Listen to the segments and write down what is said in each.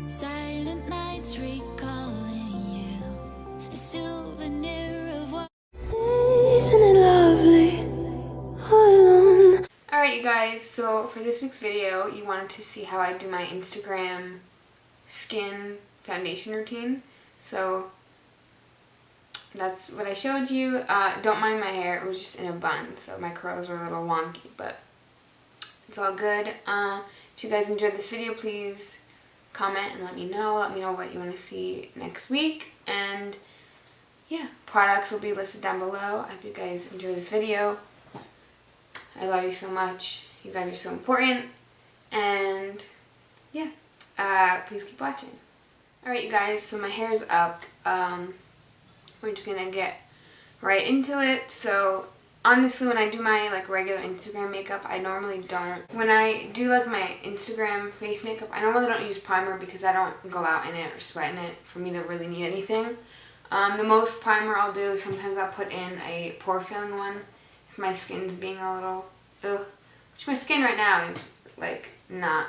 Silent nights recalling you, a souvenir of what. Isn't it lovely? All alone. Alright you guys, so for this week's video, you wanted to see how I do my Instagram skin foundation routine. So that's what I showed you. Don't mind my hair, it was just in a bun, so my curls were a little wonky, but it's all good. If you guys enjoyed this video, please comment and let me know. Let me know what you want to see next week. And yeah, products will be listed down below. I hope you guys enjoy this video. I love you so much. You guys are so important. And yeah, please keep watching. Alright you guys, so my hair is up. We're just gonna get right into it. So honestly, when I do my like regular Instagram makeup, I normally don't. When I do like my Instagram face makeup, I normally don't use primer because I don't go out in it or sweat in it for me to really need anything. The most primer I'll do, sometimes I'll put in a pore filling one if my skin's being a little ugh. Which my skin right now is like not,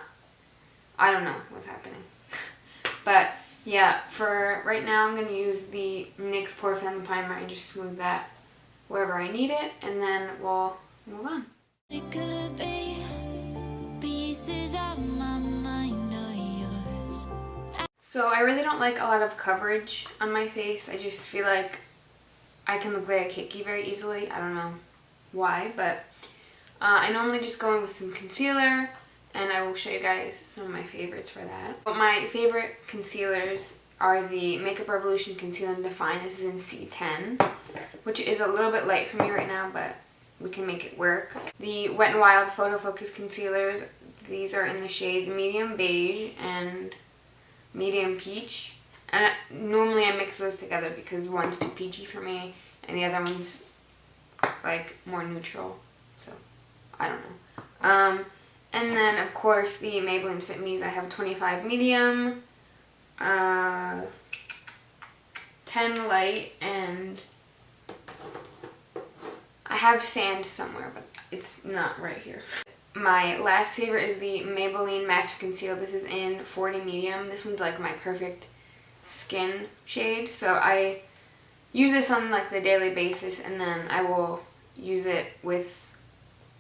I don't know what's happening. But yeah, for right now I'm going to use the NYX pore filling primer and just smooth that wherever I need it, and then we'll move on. It could be pieces of my mind are yours. So I really don't like a lot of coverage on my face. I just feel like I can look very cakey very easily. I don't know why, but I normally just go in with some concealer, and I will show you guys some of my favorites for that. But my favorite concealers are the Makeup Revolution Conceal and Define. This is in C10, which is a little bit light for me right now, but we can make it work. The Wet n Wild Photo Focus Concealers, these are in the shades Medium Beige and Medium Peach. And normally I mix those together because one's too peachy for me and the other one's like more neutral. So, I don't know. And then of course the Maybelline Fit Me's. I have 25 medium, 10 light, and I have sand somewhere, but it's not right here. My last favorite is the Maybelline Master Conceal. This is in 40 medium. This one's like my perfect skin shade. So I use this on like the daily basis, and then I will use it with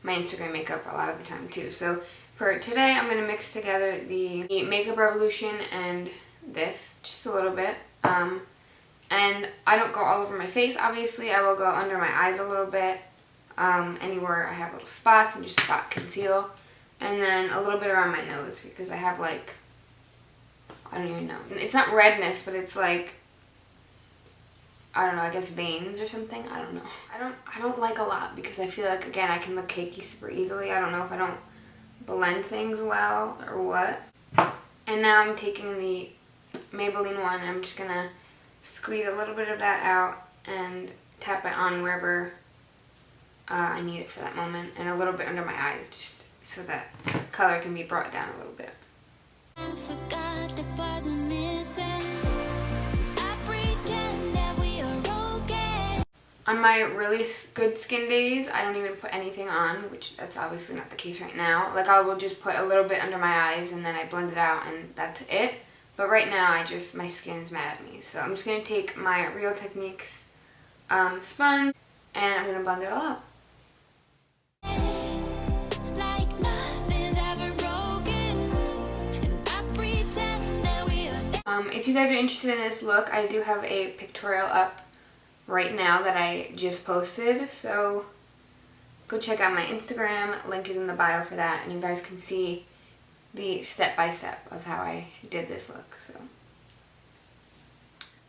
my Instagram makeup a lot of the time too. So for today, I'm going to mix together the Makeup Revolution and this just a little bit. And I don't go all over my face, obviously. I will go under my eyes a little bit, anywhere I have little spots, and just spot conceal. And then a little bit around my nose because I have like, I don't even know. It's not redness, but it's like, I don't know, I guess veins or something. I don't know. I don't like a lot because I feel like, again, I can look cakey super easily. I don't know if I don't blend things well or what. And now I'm taking the Maybelline one, and I'm just going to squeeze a little bit of that out and tap it on wherever I need it for that moment, and a little bit under my eyes just so that color can be brought down a little bit. I forgot the bars I'm missing. I pretend that we are okay. On my really good skin days, I don't even put anything on, which that's obviously not the case right now. Like I will just put a little bit under my eyes and then I blend it out and that's it. But right now, my skin is mad at me. So I'm just going to take my Real Techniques sponge and I'm going to blend it all out. Like nothing's ever broken, and I pretend that we are. If you guys are interested in this look, I do have a pictorial up right now that I just posted, so go check out my Instagram. Link is in the bio for that, and you guys can see the step-by-step of how I did this look. So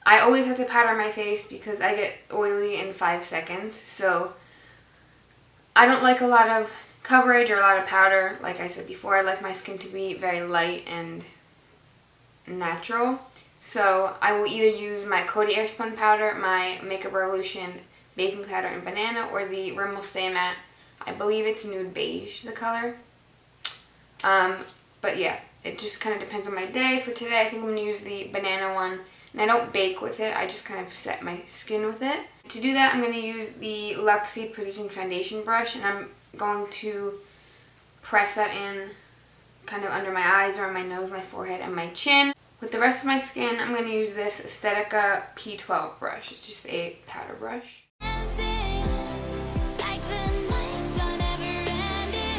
I always have to powder my face because I get oily in 5 seconds, so I don't like a lot of coverage or a lot of powder. Like I said before, I like my skin to be very light and natural. So I will either use my Coty Airspun powder, my Makeup Revolution baking powder in banana, or the Rimmel Stay Matte. I believe it's nude beige, the color. But yeah, it just kind of depends on my day. For today, I think I'm going to use the banana one. And I don't bake with it, I just kind of set my skin with it. To do that, I'm going to use the Luxie Precision Foundation brush, and I'm going to press that in kind of under my eyes, around my nose, my forehead, and my chin. with the rest of my skin, I'm going to use this Aesthetica P12 brush. It's just a powder brush. Dancing like the nights are never ending.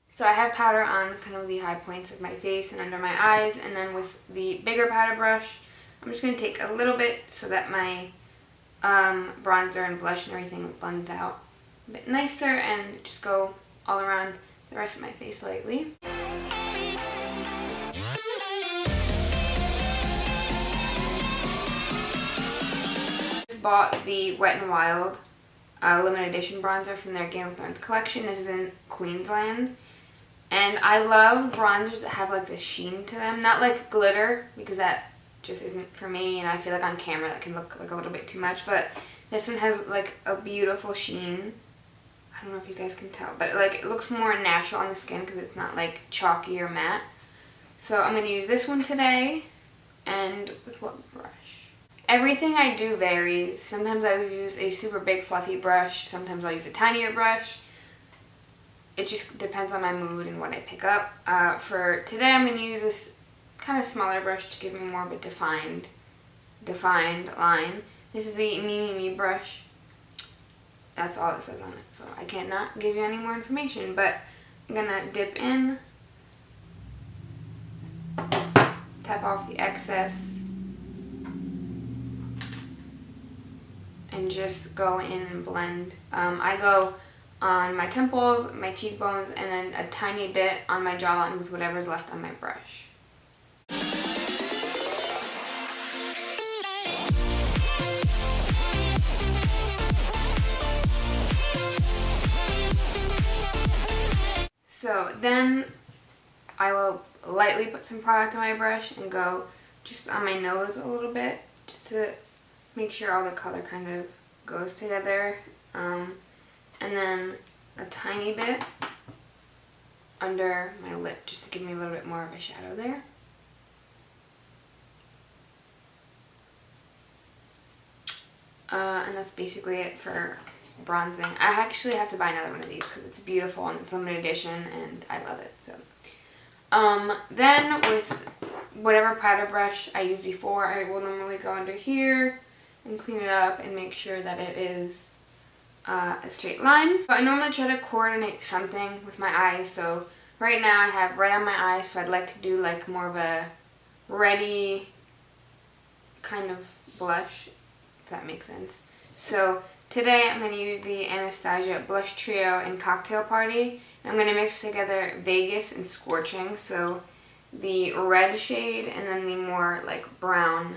So I have powder on kind of the high points of my face and under my eyes, and then with the bigger powder brush, I'm just going to take a little bit so that my bronzer and blush and everything blends out a bit nicer, and just go all around the rest of my face lightly. Just bought the Wet n Wild limited edition bronzer from their Game of Thrones collection. This is in Queensland. And I love bronzers that have like this sheen to them. Not like glitter, because that just isn't for me, and I feel like on camera that can look like a little bit too much, but this one has like a beautiful sheen. I don't know if you guys can tell, but like it looks more natural on the skin because it's not like chalky or matte. So I'm going to use this one today. And with what brush? Everything I do varies. Sometimes I use a super big fluffy brush, sometimes I'll use a tinier brush. It just depends on my mood and what I pick up. For today I'm going to use this kind of smaller brush to give me more of a defined line. This is the Me brush. That's all it says on it, so I cannot give you any more information, but I'm gonna dip in, tap off the excess, and just go in and blend. I go on my temples, my cheekbones, and then a tiny bit on my jawline with whatever's left on my brush. So then I will lightly put some product on my brush and go just on my nose a little bit, just to make sure all the color kind of goes together. And then a tiny bit under my lip, just to give me a little bit more of a shadow there. And that's basically it for bronzing. I actually have to buy another one of these because it's beautiful and it's limited edition and I love it. So then with whatever powder brush I used before, I will normally go under here and clean it up and make sure that it is a straight line. But I normally try to coordinate something with my eyes. So right now I have red on my eyes, so I'd like to do like more of a reddy kind of blush, if that makes sense. So today I'm going to use the Anastasia Blush Trio in Cocktail Party. I'm going to mix together Vegas and Scorching, so the red shade and then the more like brown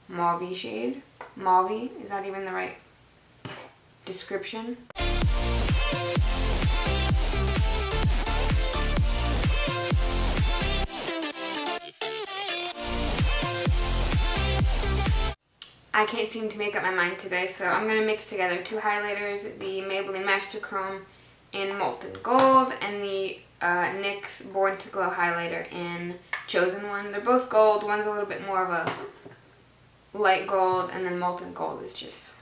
mauve shade. Mauve, is that even the right description? I can't seem to make up my mind today, so I'm going to mix together two highlighters, the Maybelline Master Chrome in Molten Gold and the NYX Born to Glow highlighter in Chosen One. They're both gold. One's a little bit more of a light gold, and then Molten Gold is just...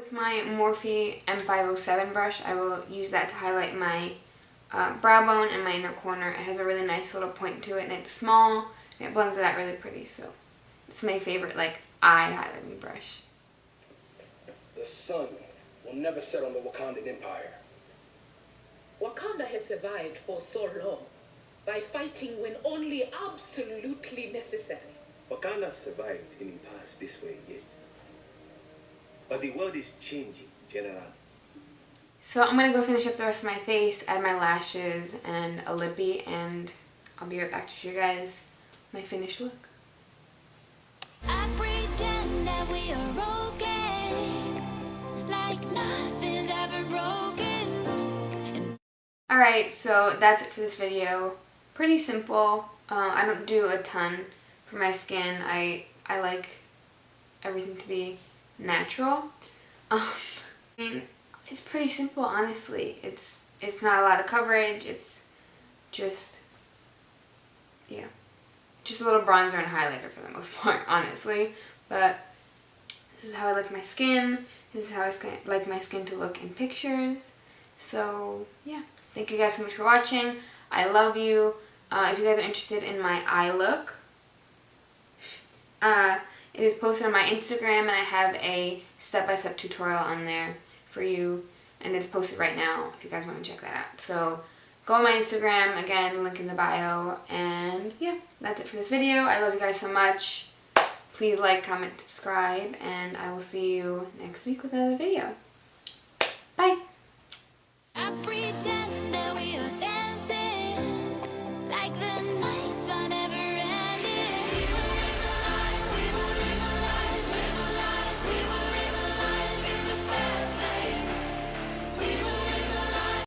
my Morphe M507 brush, I will use that to highlight my brow bone and my inner corner. It has a really nice little point to it, and it's small, and it blends it out really pretty, so it's my favorite like eye highlighting brush. The sun will never set on the Wakandan Empire. Wakanda has survived for so long by fighting when only absolutely necessary. Wakanda survived in the past this way, yes. But the world is changing, General. So I'm going to go finish up the rest of my face, add my lashes and a lippy, and I'll be right back to show you guys my finished look. I pretend that we are okay, like nothing's ever broken. Alright, so that's it for this video. Pretty simple. I don't do a ton for my skin. I like everything to be natural. I mean, it's pretty simple, honestly. It's not a lot of coverage. It's just, yeah, just a little bronzer and highlighter for the most part, honestly. But this is how I like my skin. This is how I like my skin to look in pictures. So, yeah. Thank you guys so much for watching. I love you. If you guys are interested in my eye look, it is posted on my Instagram, and I have a step-by-step tutorial on there for you, and it's posted right now if you guys want to check that out. So go on my Instagram, again, link in the bio, and yeah, that's it for this video. I love you guys so much. Please like, comment, subscribe, and I will see you next week with another video. Bye! I breathe